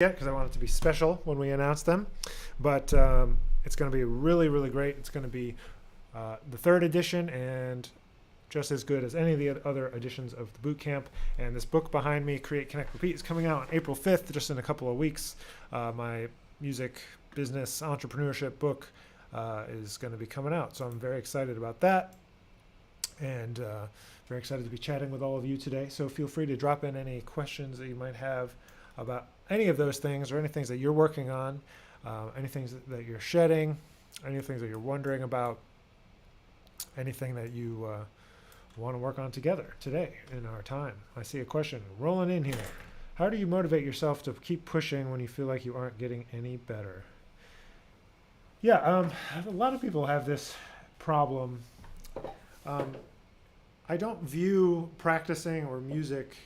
yet because I want it to be special when we announce them, but it's going to be really, really great. It's going to be the third edition and just as good as any of the other editions of the Bootcamp. And this book behind me, Create, Connect, Repeat, is coming out on April 5th, just in a couple of weeks. My music business entrepreneurship book is going to be coming out, so I'm very excited about that, and very excited to be chatting with all of you today. So feel free to drop in any questions that you might have about any of those things, or any things that you're working on, any things that you're shedding, any things that you're wondering about, anything that you want to work on together today in our time. I see a question rolling in here. How do you motivate yourself to keep pushing when you feel like you aren't getting any better? Yeah, a lot of people have this problem. I don't view practicing or music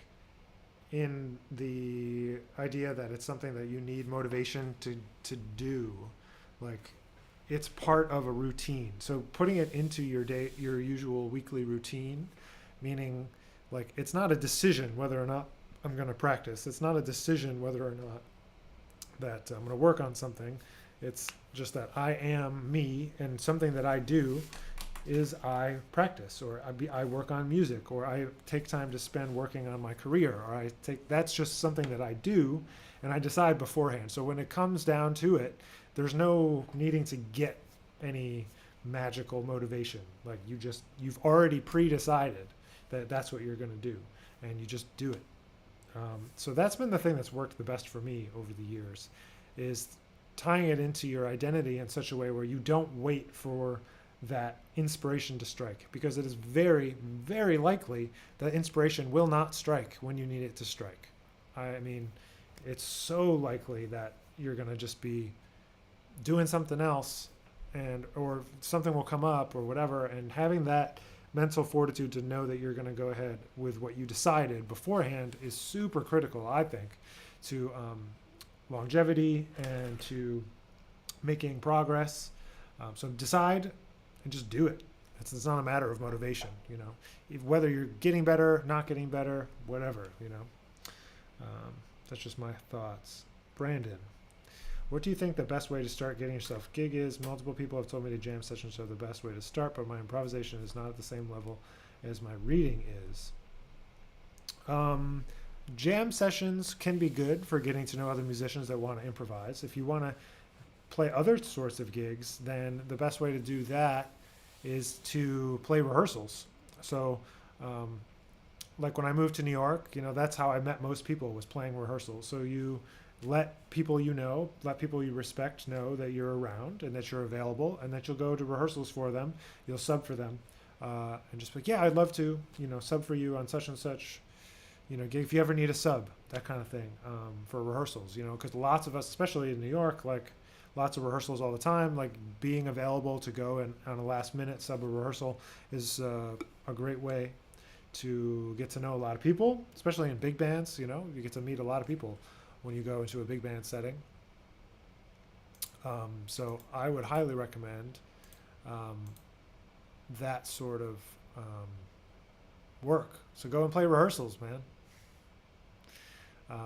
in the idea that it's something that you need motivation to do. Like, it's part of a routine. So putting it into your usual weekly routine, meaning like it's not a decision whether or not I'm going to practice. It's not a decision whether or not that I'm going to work on something. It's just that I am me, and something that I do is I practice, or I work on music, or I take time to spend working on my career, or that's just something that I do, and I decide beforehand. So when it comes down to it, there's no needing to get any magical motivation. Like you've already pre-decided that that's what you're going to do, and you just do it. So that's been the thing that's worked the best for me over the years, is tying it into your identity in such a way where you don't wait for that inspiration to strike, because it is very, very likely that inspiration will not strike when you need it to strike. I mean, it's so likely that you're going to just be doing something else, or something will come up or whatever, and having that mental fortitude to know that you're going to go ahead with what you decided beforehand is super critical, I think, to longevity and to making progress. So decide and just do it. It's not a matter of motivation, whether you're getting better, not getting better, whatever, That's just my thoughts. Brandon, what do you think the best way to start getting yourself gig is? Multiple people have told me the jam sessions are the best way to start, but my improvisation is not at the same level as my reading is. Jam sessions can be good for getting to know other musicians that want to improvise. If you want to play other sorts of gigs, then the best way to do that is to play rehearsals. So like when I moved to New York, that's how I met most people, was playing rehearsals. So you let people let people you respect know that you're around and that you're available, and that you'll go to rehearsals for them. You'll sub for them, and just be like, yeah, I'd love to, sub for you on such and such, gig, if you ever need a sub, that kind of thing, for rehearsals, because lots of us, especially in New York, like lots of rehearsals all the time, like being available to go and on a last minute sub a rehearsal is a great way to get to know a lot of people, especially in big bands. You get to meet a lot of people when you go into a big band setting. So I would highly recommend that sort of work. So go and play rehearsals, man.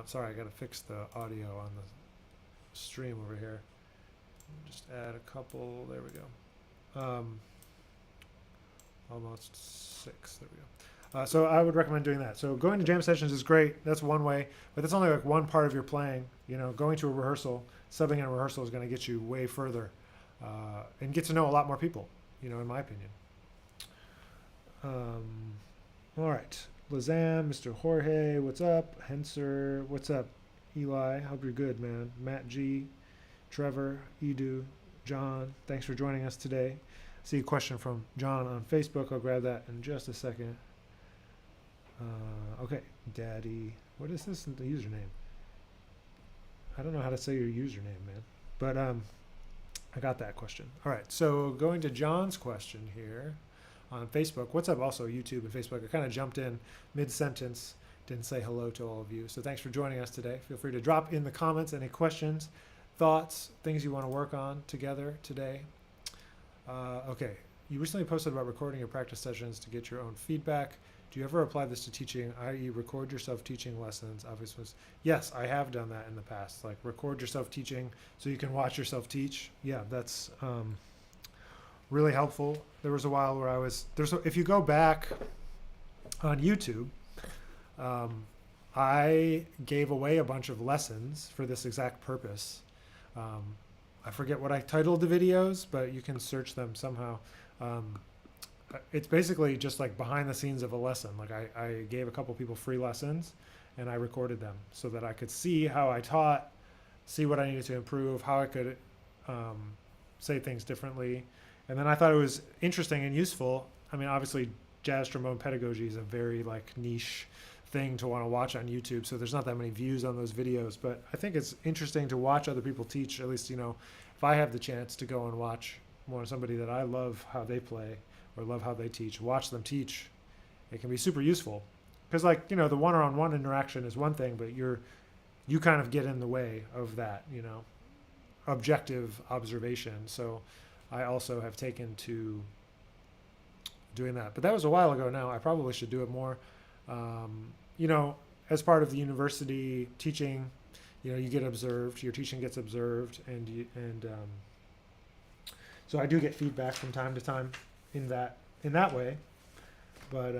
Sorry, I got to fix the audio on the stream over here. Just add a couple. There we go. Almost 6. There we go. So I would recommend doing that. So going to jam sessions is great. That's one way, but that's only like one part of your playing. Going to a rehearsal, subbing in a rehearsal is going to get you way further, and get to know a lot more people, in my opinion. All right. Lazam, Mr. Jorge, what's up? Henser, what's up? Eli, hope you're good, man. Matt G, Trevor, Edu, John, thanks for joining us today. See a question from John on Facebook. I'll grab that in just a second. Okay, Daddy, what is this username? I don't know how to say your username, man, but I got that question. All right, so going to John's question here on Facebook. What's up? Also YouTube and Facebook. I kind of jumped in mid-sentence, didn't say hello to all of you. So thanks for joining us today. Feel free to drop in the comments any questions, thoughts, things you want to work on together today. Okay, you recently posted about recording your practice sessions to get your own feedback. Do you ever apply this to teaching, i.e. record yourself teaching lessons? Obviously, yes, I have done that in the past. Like record yourself teaching so you can watch yourself teach. Yeah, that's really helpful. There was a while where if you go back on YouTube, I gave away a bunch of lessons for this exact purpose. I forget what I titled the videos, but you can search them somehow. It's basically just like behind the scenes of a lesson. Like I gave a couple people free lessons and I recorded them so that I could see how I taught, see what I needed to improve, how I could say things differently. And then I thought it was interesting and useful. I mean, obviously jazz trombone pedagogy is a very like niche thing to want to watch on YouTube. So there's not that many views on those videos, but I think it's interesting to watch other people teach. At least, if I have the chance to go and watch somebody that I love how they play or love how they teach, watch them teach, it can be super useful. Because the one-on-one interaction is one thing, but you kind of get in the way of that, objective observation. So I also have taken to doing that. But that was a while ago now. I probably should do it more. As part of the university teaching, you get observed, your teaching gets observed, and so I do get feedback from time to time in that way. But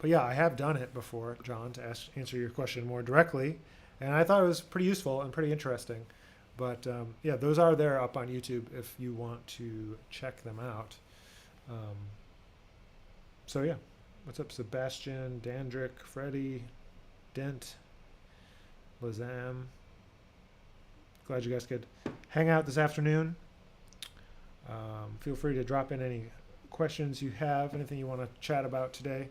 yeah, I have done it before, John, to answer your question more directly, and I thought it was pretty useful and pretty interesting. But yeah, those are there up on YouTube if you want to check them out. So yeah. What's up, Sebastian, Dandrick, Freddie, Dent, Lazam? Glad you guys could hang out this afternoon. Feel free to drop in any questions you have, anything you want to chat about today.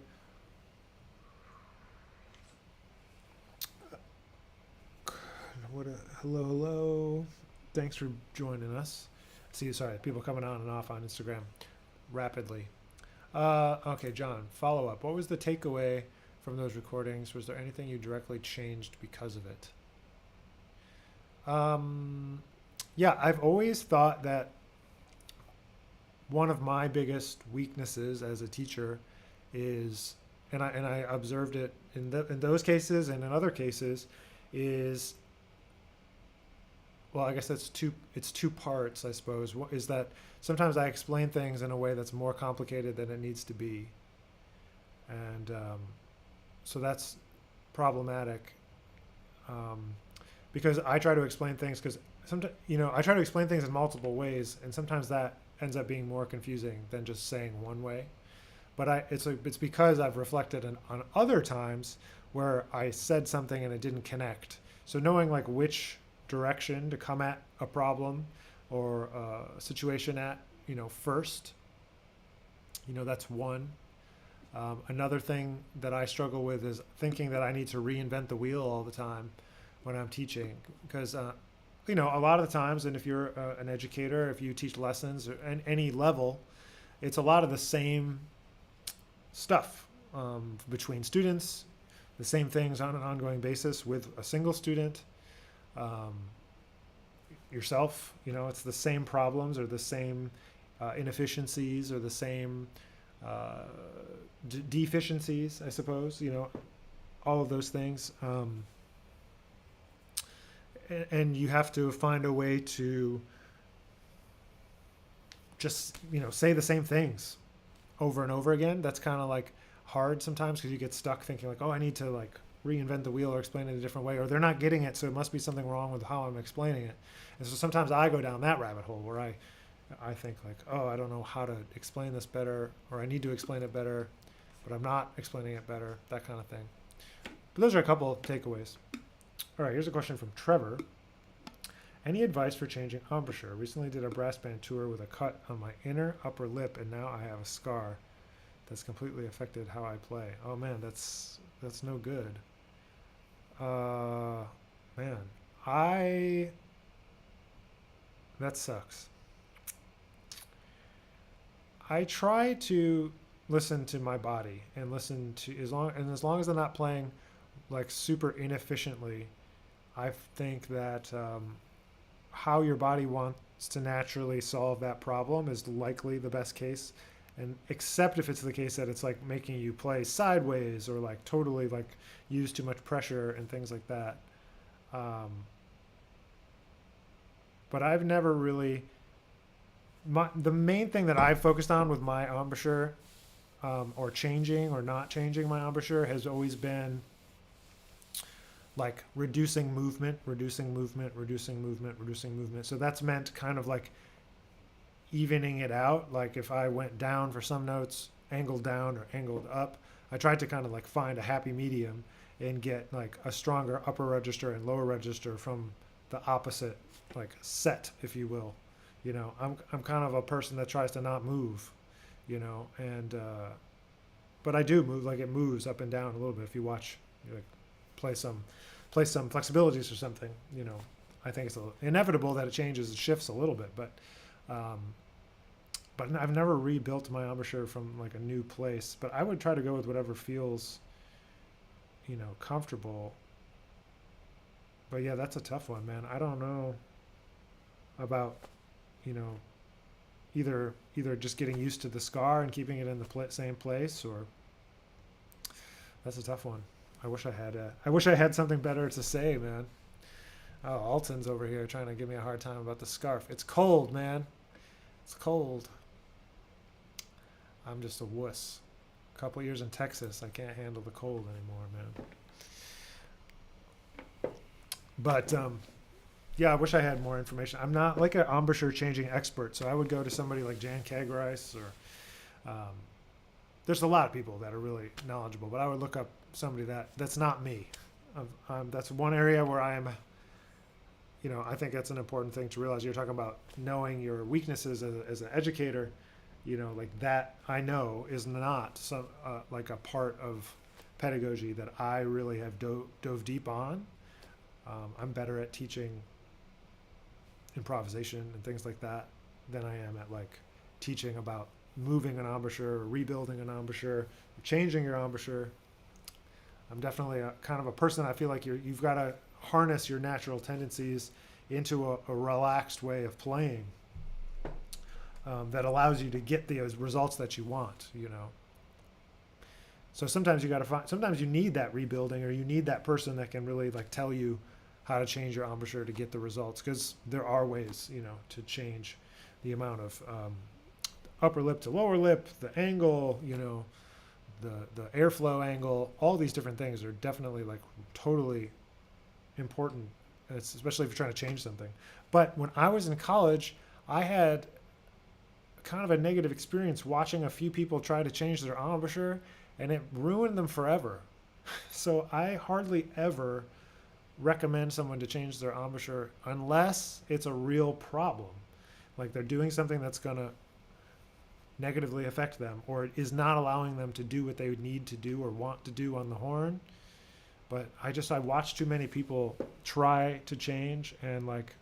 Hello. Thanks for joining us. Sorry, people coming on and off on Instagram rapidly. Okay, John, follow up. What was the takeaway from those recordings? Was there anything you directly changed because of it? Yeah, I've always thought that one of my biggest weaknesses as a teacher is, and I observed it in those cases and in other cases, is, well, I guess it's two parts, I suppose. What is that? Sometimes I explain things in a way that's more complicated than it needs to be. And so that's problematic because I try to explain things sometimes, I try to explain things in multiple ways, and sometimes that ends up being more confusing than just saying one way. But it's because I've reflected on other times where I said something and it didn't connect. So knowing which direction to come at a problem or a situation at, first, that's one. Another thing that I struggle with is thinking that I need to reinvent the wheel all the time when I'm teaching, because, a lot of the times, and if you're an educator, if you teach lessons or any level, it's a lot of the same stuff between students, the same things on an ongoing basis with a single student. Yourself, it's the same problems or the same inefficiencies or the same deficiencies, I suppose, all of those things. And you have to find a way to just, say the same things over and over again. That's kind of hard sometimes because you get stuck thinking oh, I need to reinvent the wheel or explain it a different way, or they're not getting it, so it must be something wrong with how I'm explaining it. And so sometimes I go down that rabbit hole where I think oh, I don't know how to explain this better, or I need to explain it better, but I'm not explaining it better, that kind of thing. But those are a couple of takeaways. All right, here's a question from Trevor. Any advice for changing embouchure? Recently did a brass band tour with a cut on my inner upper lip, and now I have a scar that's completely affected how I play. Oh man, that's no good. Man, that sucks. I try to listen to my body and listen to as long as I'm not playing super inefficiently. I think that how your body wants to naturally solve that problem is likely the best case, And except if it's the case that it's like making you play sideways or like totally like use too much pressure and things like that. But I've never really, the main thing that I've focused on with my embouchure, or changing or not changing my embouchure, has always been like reducing movement, reducing movement, reducing movement, reducing movement. So that's meant kind of like evening it out. Like if I went down for some notes, angled down or angled up, I tried to kind of like find a happy medium and get like a stronger upper register and lower register from the opposite like set, if you will. You know, I'm kind of a person that tries to not move, you know, and but I do move, like it moves up and down a little bit. If you watch, you like play some flexibilities or something, you know, I think it's inevitable that it changes, it shifts a little bit, but I've never rebuilt my embouchure from like a new place. But I would try to go with whatever feels, you know, comfortable. But yeah, that's a tough one, man. I don't know about, you know, either just getting used to the scar and keeping it in the same place, or that's a tough one. I wish I had something better to say, man. Oh, Alton's over here trying to give me a hard time about the scarf. It's cold, man. It's cold. I'm just a wuss. A couple years in Texas, I can't handle the cold anymore, man. But yeah, I wish I had more information. I'm not like an embouchure changing expert, so I would go to somebody like Jan Kagreis, or there's a lot of people that are really knowledgeable, but I would look up somebody that's not me. That's one area where I'm, you know, I think that's an important thing to realize. You're talking about knowing your weaknesses as an educator, you know, like that I know is not some like a part of pedagogy that I really have dove deep on. I'm better at teaching improvisation and things like that than I am at like teaching about moving an embouchure, or rebuilding an embouchure, or changing your embouchure. I'm definitely a kind of a person. I feel like you've got to harness your natural tendencies into a relaxed way of playing that allows you to get the results that you want, you know. So sometimes you got to find, sometimes you need that rebuilding, or you need that person that can really like tell you how to change your embouchure to get the results, because there are ways, you know, to change the amount of upper lip to lower lip, the angle, you know, the airflow angle. All these different things are definitely like totally important, especially if you're trying to change something. But when I was in college, I had kind of a negative experience watching a few people try to change their embouchure, and it ruined them forever. So I hardly ever recommend someone to change their embouchure unless it's a real problem, like they're doing something that's going to negatively affect them, or it is not allowing them to do what they would need to do or want to do on the horn. But I watched too many people try to change, and like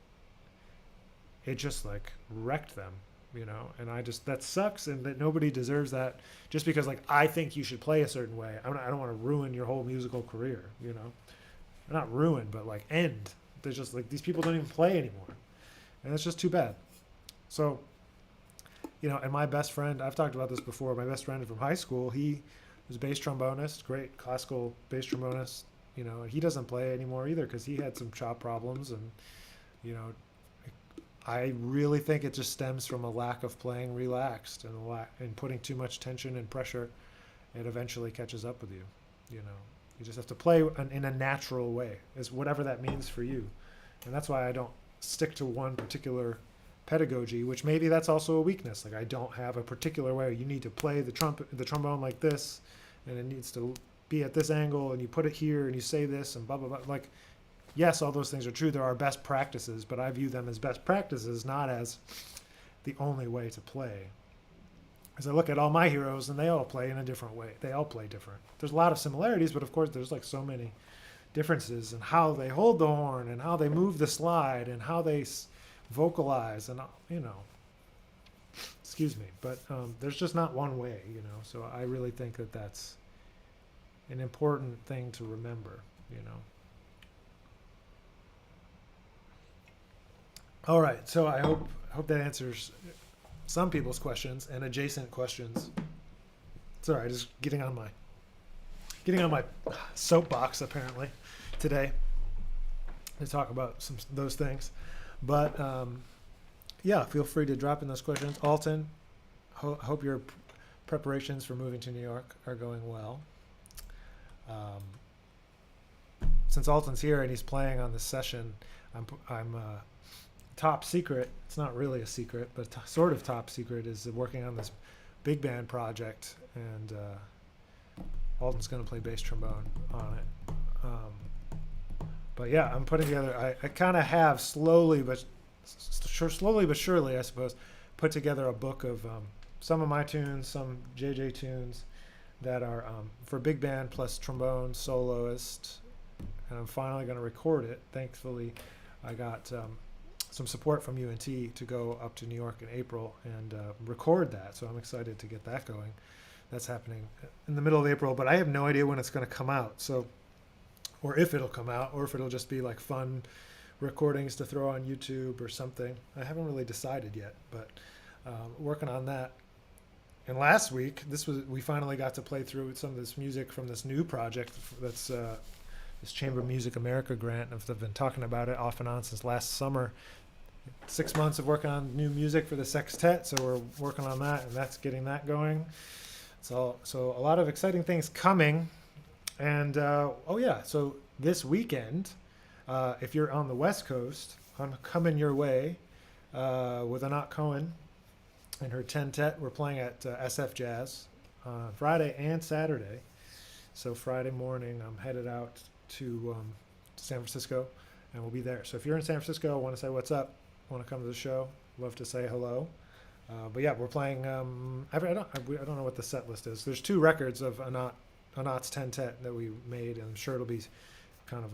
it just like wrecked them, you know. And that sucks, and that nobody deserves that just because like I think you should play a certain way. I don't want to ruin your whole musical career, you know. Not ruin, but like end. There's just like these people don't even play anymore, and it's just too bad. So, you know, and my best friend, I've talked about this before, my best friend from high school, he was a bass trombonist, great classical bass trombonist, you know, and he doesn't play anymore either because he had some chop problems. And, you know, I really think it just stems from a lack of playing relaxed and putting too much tension and pressure. It eventually catches up with you, you know. You just have to play in a natural way, is whatever that means for you. And that's why I don't stick to one particular pedagogy, which maybe that's also a weakness. Like I don't have a particular way. You need to play the trombone like this, and it needs to be at this angle, and you put it here, and you say this, and blah, blah, blah. Like, yes, all those things are true. There are best practices, but I view them as best practices, not as the only way to play. As I look at all my heroes, and they all play in a different way. They all play different. There's a lot of similarities, but of course there's like so many differences in how they hold the horn, and how they move the slide, and how they vocalize, and, you know, excuse me. But there's just not one way, you know. So I really think that that's an important thing to remember, you know. All right, so I hope that answers some people's questions and adjacent questions. It's all right. Just getting on my soapbox apparently today to talk about those things. But yeah, feel free to drop in those questions. Alton, hope your preparations for moving to New York are going well. Since Alton's here and he's playing on this session, I'm top secret. It's not really a secret, but sort of top secret is working on this big band project, and Alton's going to play bass trombone on it. But yeah, I'm putting together. I kind of have slowly but surely, I suppose, put together a book of some of my tunes, some JJ tunes that are for big band plus trombone soloist, and I'm finally going to record it. Thankfully, I got some support from UNT to go up to New York in April and record that. So I'm excited to get that going. That's happening in the middle of April, but I have no idea when it's going to come out. So, or if it'll come out, or if it'll just be like fun recordings to throw on YouTube or something. I haven't really decided yet, but working on that. And last week, we finally got to play through some of this music from this new project that's this Chamber Music America grant. I've been talking about it off and on since last summer. 6 months of working on new music for the sextet, so we're working on that, and that's getting that going. So a lot of exciting things coming. And oh yeah, so this weekend, if you're on the West Coast, I'm coming your way with Anat Cohen and her tentet. We're playing at SF Jazz Friday and Saturday. So Friday morning, I'm headed out to San Francisco, and we'll be there. So if you're in San Francisco, want to say what's up, want to come to the show, love to say hello. But yeah, we're playing. I don't know what the set list is. There's 2 records of Anat's tentet that we made, and I'm sure it'll be kind of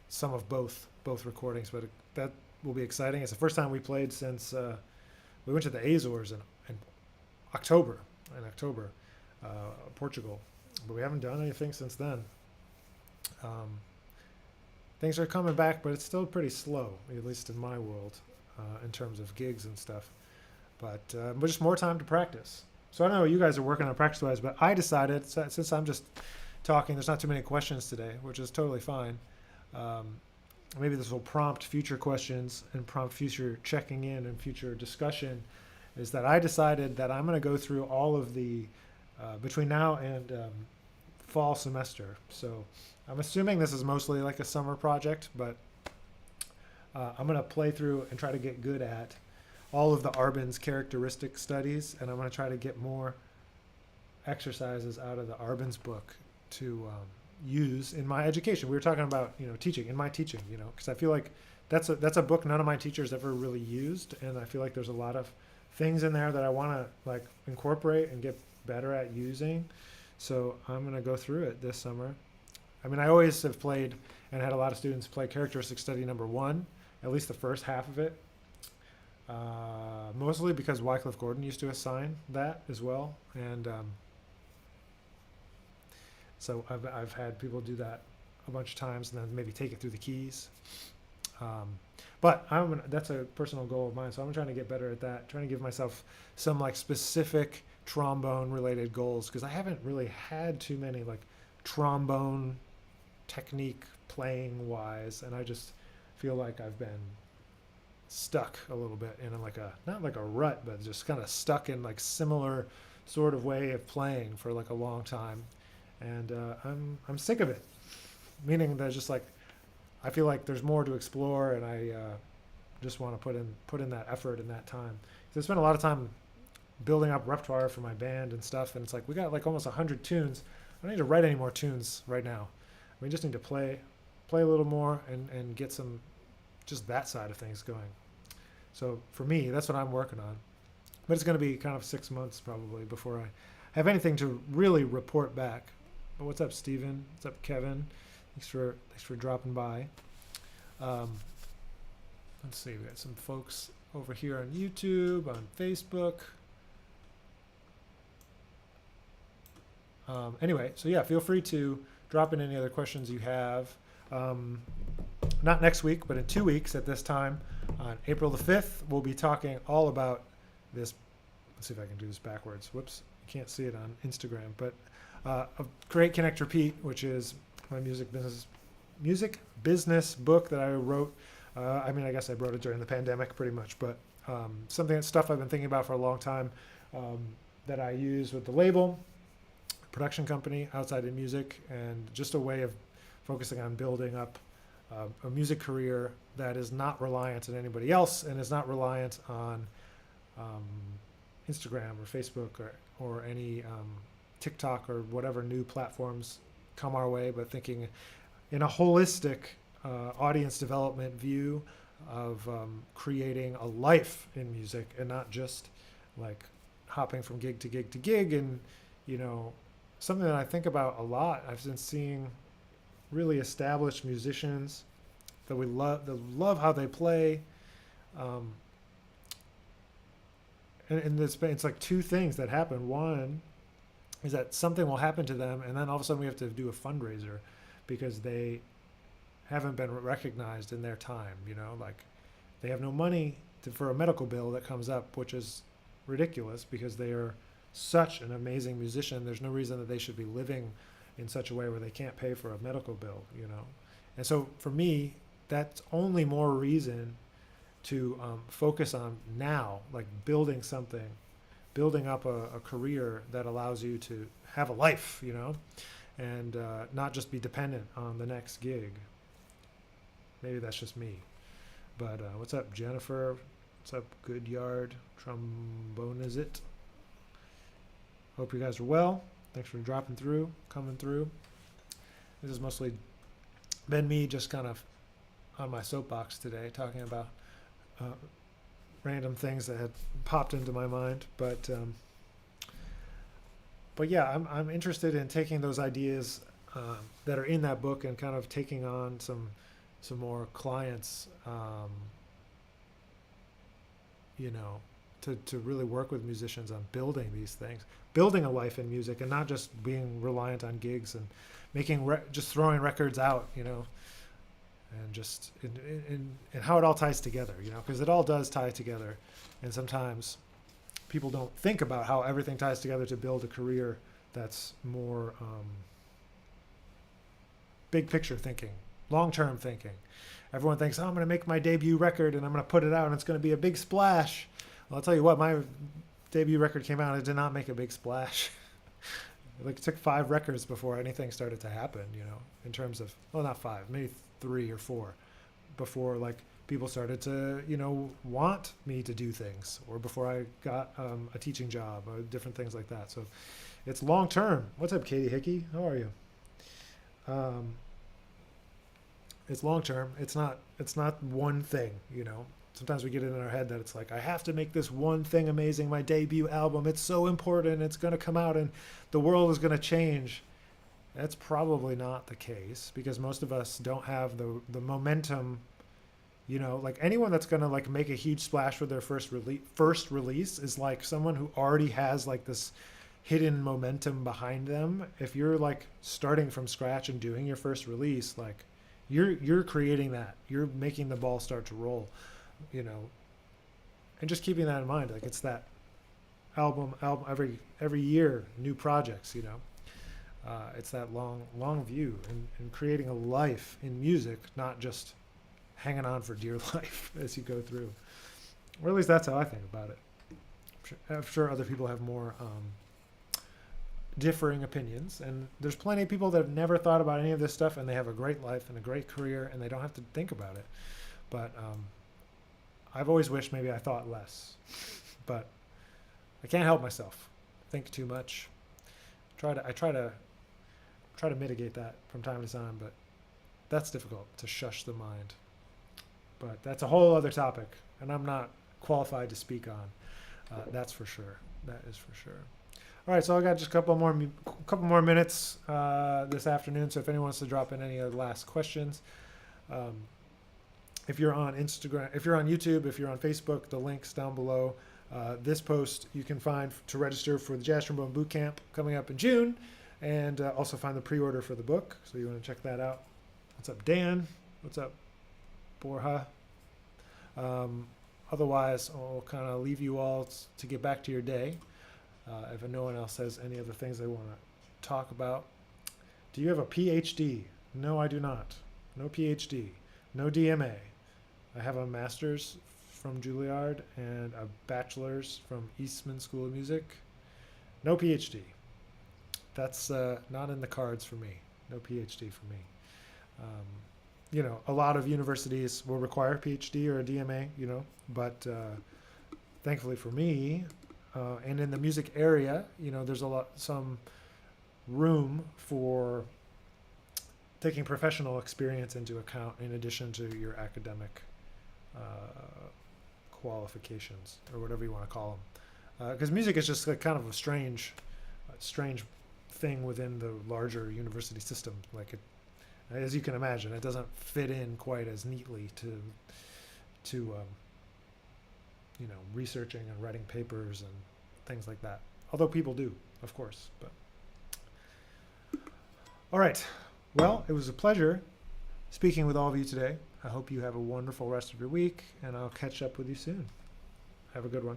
some of both recordings. But that will be exciting. It's the first time we played since we went to the Azores in October, Portugal. But we haven't done anything since then. Things are coming back, but it's still pretty slow, at least in my world, in terms of gigs and stuff. But just more time to practice. So I don't know what you guys are working on practice-wise, but I decided, since I'm just talking, there's not too many questions today, which is totally fine. Maybe this will prompt future questions and prompt future checking in and future discussion, is that I decided that I'm going to go through all of the, between now and fall semester. So I'm assuming this is mostly like a summer project, but I'm going to play through and try to get good at all of the Arbin's characteristic studies, and I'm going to try to get more exercises out of the Arbin's book to use in my education. We were talking about, teaching, in my teaching, because I feel like that's a book none of my teachers ever really used, and I feel like there's a lot of things in there that I want to like incorporate and get better at using. So I'm going to go through it this summer. I mean, I always have played and had a lot of students play characteristic study number 1, at least the first half of it. Mostly because Wycliffe Gordon used to assign that as well, and so I've had people do that a bunch of times, and then maybe take it through the keys. But that's a personal goal of mine, so I'm trying to get better at that. Trying to give myself some like specific trombone-related goals, because I haven't really had too many like trombone technique playing wise, and I just feel like I've been stuck a little bit in like not like a rut, but just kind of stuck in like similar sort of way of playing for like a long time, and I'm sick of it. Meaning that just like I feel like there's more to explore, and I just want to put in that effort and that time. So I spent a lot of time building up repertoire for my band and stuff, and it's like we got like almost 100 tunes. I don't need to write any more tunes right now. We just need to play a little more and get some just that side of things going. So for me, that's what I'm working on. But it's going to be kind of 6 months probably before I have anything to really report back. But what's up, Steven? What's up, Kevin? Thanks for dropping by. Let's see, we got some folks over here on YouTube, on Facebook. Anyway, so yeah, feel free to drop in any other questions you have. Not next week, but in 2 weeks at this time, on April the 5th, we'll be talking all about this let's see if I can do this backwards. Whoops, you can't see it on Instagram, but a Create, Connect, Repeat, which is my music business book that I wrote. I mean, I guess I wrote it during the pandemic pretty much, but stuff I've been thinking about for a long time, that I use with the label, production company outside of music, and just a way of focusing on building up a music career that is not reliant on anybody else and is not reliant on Instagram or Facebook or any TikTok or whatever new platforms come our way, but thinking in a holistic audience development view of creating a life in music and not just like hopping from gig to gig to gig. And, you know, something that I think about a lot, I've been seeing really established musicians that love how they play. And it's like two things that happen. One is that something will happen to them, and then all of a sudden we have to do a fundraiser because they haven't been recognized in their time. You know, like they have no money for a medical bill that comes up, which is ridiculous because they are such an amazing musician. There's no reason that they should be living in such a way where they can't pay for a medical bill, you know. And so for me, that's only more reason to focus on now, like building up a career that allows you to have a life, you know, and not just be dependent on the next gig. Maybe that's just me. But what's up, Jennifer? What's up, Goodyard? Trombone is it? Hope you guys are well. Thanks for dropping through, coming through. This has mostly been me just kind of on my soapbox today, talking about random things that had popped into my mind. But yeah, I'm interested in taking those ideas that are in that book and kind of taking on some more clients, you know, to really work with musicians on building these things, building a life in music, and not just being reliant on gigs and making just throwing records out, you know, and just in how it all ties together, you know, because it all does tie together. And sometimes people don't think about how everything ties together to build a career that's more big picture thinking, long-term thinking. Everyone thinks, oh, I'm going to make my debut record and I'm going to put it out and it's going to be a big splash. Well, I'll tell you what, my debut record came out and it did not make a big splash. Like, it took 5 records before anything started to happen, you know, in terms of, well, not 5, maybe 3 or 4, before like people started to, you know, want me to do things, or before I got a teaching job, or different things like that. So it's long term. What's up, Katie Hickey? How are you? It's long term. It's not one thing, you know. Sometimes we get it in our head that it's like, I have to make this one thing amazing, my debut album. It's so important. It's going to come out and the world is going to change. That's probably not the case, because most of us don't have the momentum, you know, like anyone that's going to like make a huge splash with their first release is like someone who already has like this hidden momentum behind them. If you're like starting from scratch and doing your first release, like you're creating that. You're making the ball start to roll, you know, and just keeping that in mind. Like, it's that album every year, new projects, you know. It's that long view and creating a life in music, not just hanging on for dear life as you go through. Or at least that's how I think about it. I'm sure other people have more differing opinions, and there's plenty of people that have never thought about any of this stuff and they have a great life and a great career and they don't have to think about it. But I've always wished maybe I thought less, but I can't help myself. Think too much. I try to mitigate that from time to time, but that's difficult, to shush the mind. But that's a whole other topic, and I'm not qualified to speak on. That's for sure. That is for sure. All right, so I got just a couple more minutes this afternoon. So if anyone wants to drop in any last questions, if you're on Instagram, if you're on YouTube, if you're on Facebook, the link's down below. This post you can find to register for the Jazz Trombone Bootcamp coming up in June, and also find the pre-order for the book. So you want to check that out. What's up, Dan? What's up, Borja? Otherwise, I'll kind of leave you all to get back to your day. If no one else has any other things they want to talk about. Do you have a PhD? No, I do not. No PhD. No DMA. I have a master's from Juilliard and a bachelor's from Eastman School of Music. No PhD. That's not in the cards for me. No PhD for me. A lot of universities will require a PhD or a DMA, but thankfully for me, and in the music area, there's some room for taking professional experience into account in addition to your academic qualifications or whatever you want to call them. Because music is just kind of a strange thing within the larger university system. Like it, as you can imagine, it doesn't fit in quite as neatly to researching and writing papers and things like that. Although people do, of course. But all right. Well, it was a pleasure speaking with all of you today. I hope you have a wonderful rest of your week, and I'll catch up with you soon. Have a good one.